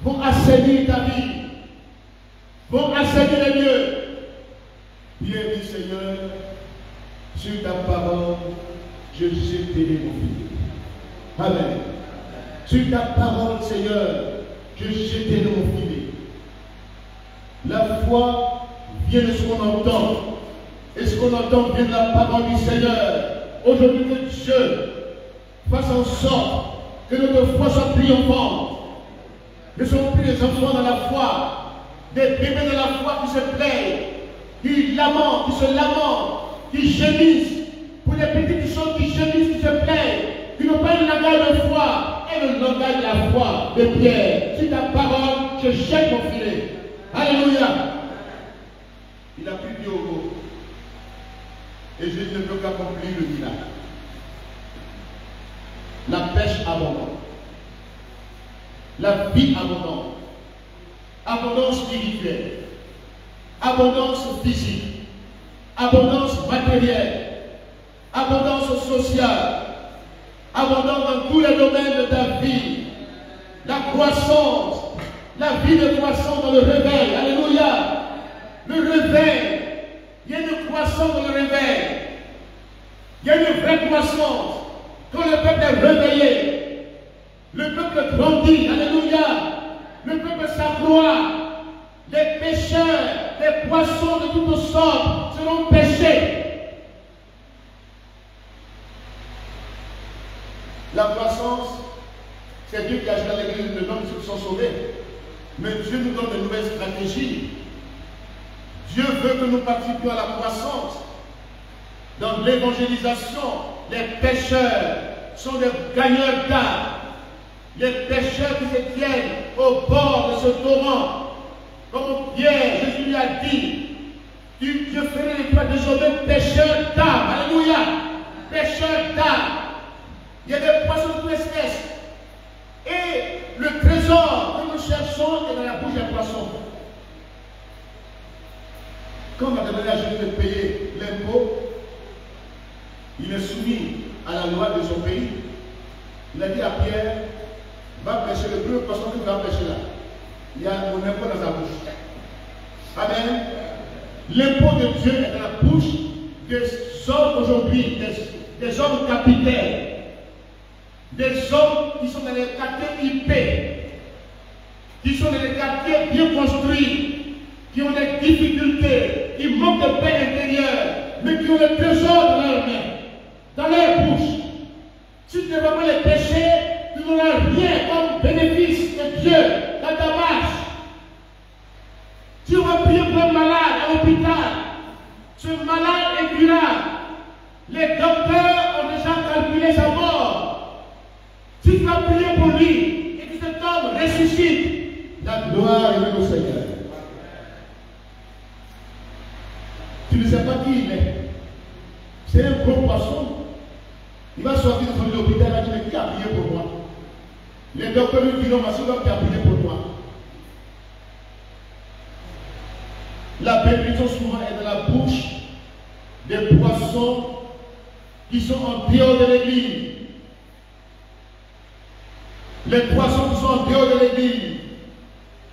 Vont assainir ta vie. Vont assainir les lieux. Bien dit Seigneur, sur ta parole, je jetterai mon fils. Amen. Sur ta parole, Seigneur, je jetterai mon filet. La foi vient de ce qu'on entend. Et ce qu'on entend vient de la parole du Seigneur. Aujourd'hui, que Dieu fasse en sorte que notre foi soit triomphante. Ne sommes plus des enfants dans la foi, des bébés dans la foi qui se plaignent, qui lamentent, qui se lamentent, qui gémissent. Pour les petites choses qui gémissent, qui se plaignent, qui n'ont pas le langage de foi et le langage de la foi de Pierre. Sur ta parole, je jette mon filet. Alléluia. Il a pris Dieu au mot. Et Jésus ne peut qu'accomplir le miracle. La pêche abondante. La vie abondante. Abondance spirituelle. Abondance physique. Abondance matérielle. Abondance sociale. Abondance dans tous les domaines de ta vie. La croissance. La vie de croissance dans le réveil. Alléluia. Le réveil. Il y a une croissance croissance dans le réveil. Il y a une vraie croissance. Quand le peuple est réveillé, le peuple grandit. Alléluia. Le peuple s'accroît. Les pêcheurs, les poissons de toutes sortes seront pêchés. La croissance, c'est Dieu qui a joué à l'église de l'homme qui sont sauvés. Mais Dieu nous donne de nouvelles stratégies. Dieu veut que nous participions à la croissance. Dans l'évangélisation, les pêcheurs sont des gagneurs d'âme. Les pêcheurs qui se tiennent au bord de ce torrent. Comme Pierre, Jésus lui a dit, je ferai de toi désormais pêcheur d'âme. Alléluia. Pêcheur d'âme. Il y a des poissons de toute espèce. Et le trésor que nous cherchons est dans la bouche des poissons. Quand on a demandé à Jésus de payer l'impôt, il est soumis à la loi de son pays. Il a dit à Pierre, va pêcher le plus poisson que tu vas pêcher là. Il y a mon impôt dans sa bouche. Amen. L'impôt de Dieu est dans la bouche des hommes aujourd'hui, des hommes capitaines. Des hommes qui sont dans les quartiers IP, qui sont dans les quartiers bien construits, qui ont des difficultés, qui manquent de paix intérieure, mais qui ont le trésor dans leurs mains, dans leur bouche. Si tu ne vas pas les pécher, tu n'auras rien comme bénéfice de Dieu dans ta marche. Si on va prier pour un malade à l'hôpital, ce malade est curable. Les docteurs ont déjà calculé sa mort. Si tu vas prier pour lui et que cet homme ressuscite, la gloire est au Seigneur. Tu ne sais pas qui il est. C'est un gros poisson. Il va sortir de l'hôpital et va dire, mais qui a prié pour moi? Les docteurs lui diront, mais c'est l'homme qui a prié pour moi. La bénédiction souvent est dans la bouche des poissons qui sont en dehors de l'église. Les poissons qui sont en dehors de l'église,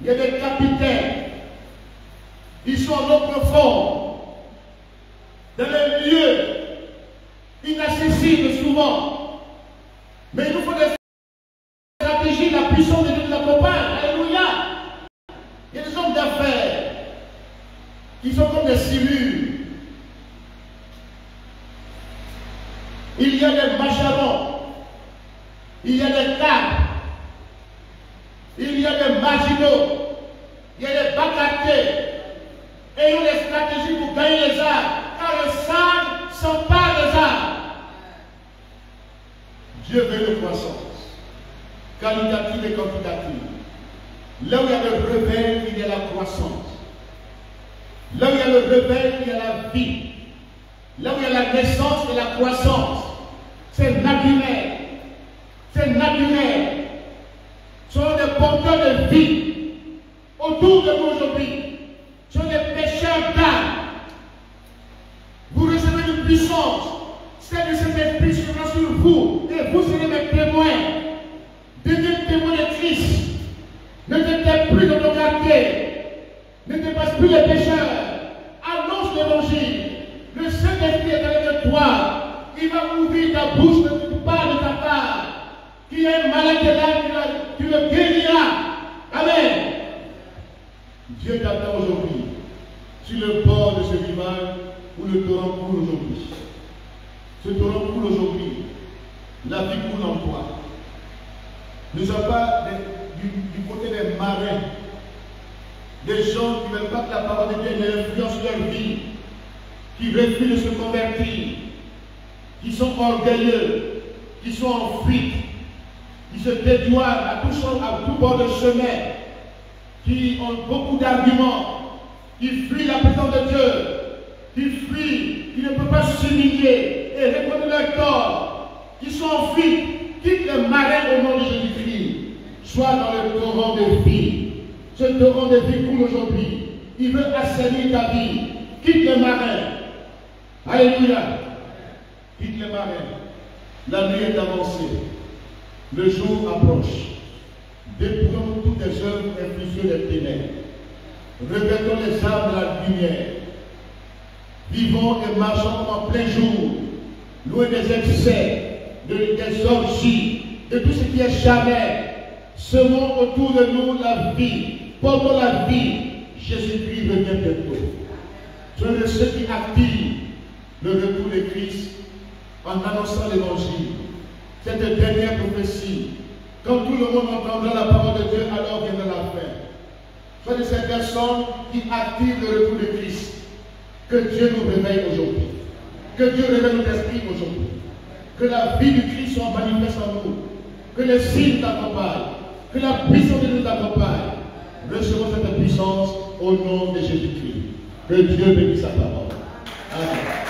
il y a des capitaines, ils sont en eau profonde, dans les lieux inaccessibles souvent. Mais il nous faut des stratégies, la puissance de Dieu nous accompagne. Alléluia. Il y a des hommes d'affaires qui sont comme des silures. Il y a des macharons, il y a des cartes. Il y a des marginaux, il y a des bacartés, et ils ont des stratégies pour gagner les âmes, car le sang s'empare des âmes. Dieu veut une croissance, qualitative et quantitative. Là où il y a le réveil, il y a la croissance. Là où il y a le réveil, il y a la vie. Là où il y a la naissance et la croissance. C'est naturel. C'est naturel. Sont des porteurs de vie autour de nous aujourd'hui. Sont des pécheurs d'âme. Vous recevez une puissance. Celle de cet esprit sera sur vous. Et vous serez mes témoins. Devenez témoins de Christ. Ne t'étais plus dans ton quartier. Ne dépasse plus les pécheurs. Annonce l'évangile. Le Saint-Esprit est avec toi. Il va ouvrir ta bouche de toute part de ta part. Qui est un malade là, tu le guériras. Amen. Dieu t'attend aujourd'hui sur le bord de ce rivage où le torrent coule aujourd'hui. Ce torrent coule aujourd'hui. La vie coule en toi. Ne sois pas du côté des marins, des gens qui ne veulent pas que la parole de Dieu ait influence sur leur vie, qui refusent de se convertir, qui sont orgueilleux, qui sont en fuite, qui se dédouanent à tout bord de chemin, qui ont beaucoup d'arguments, qui fuient la présence de Dieu, qui fuient, qui ne peuvent pas s'humilier et répondre leur tort, qui sont en fuite, quitte le marin au nom de Jésus-Christ. Sois dans le torrent de vie. Ce torrent de vie coule aujourd'hui. Il veut assainir ta vie. Quitte le marin. Alléluia. Quitte le marin. La nuit est avancée. Le jour approche. Dépouillons toutes les œuvres infructueuses des ténèbres. Revêtons les armes de la lumière. vivons et marchons en plein jour, loin des excès, des orgies, de tout ce qui est charnel. Semons autour de nous la vie, portons la vie. Jésus-Christ revient bientôt. Soyez de ceux qui activent le retour de Christ en annonçant l'évangile. Cette dernière prophétie, quand tout le monde entendra la parole de Dieu, alors viendra la fin. Soyez de ces personnes qui activent le retour de Christ. Que Dieu nous réveille aujourd'hui. Que Dieu réveille notre esprit aujourd'hui. Que la vie du Christ soit manifeste en nous. Que les signes t'accompagnent. Que la puissance de Dieu t'accompagne. Recevons cette puissance au nom de Jésus-Christ. Que Dieu bénisse sa parole. Amen.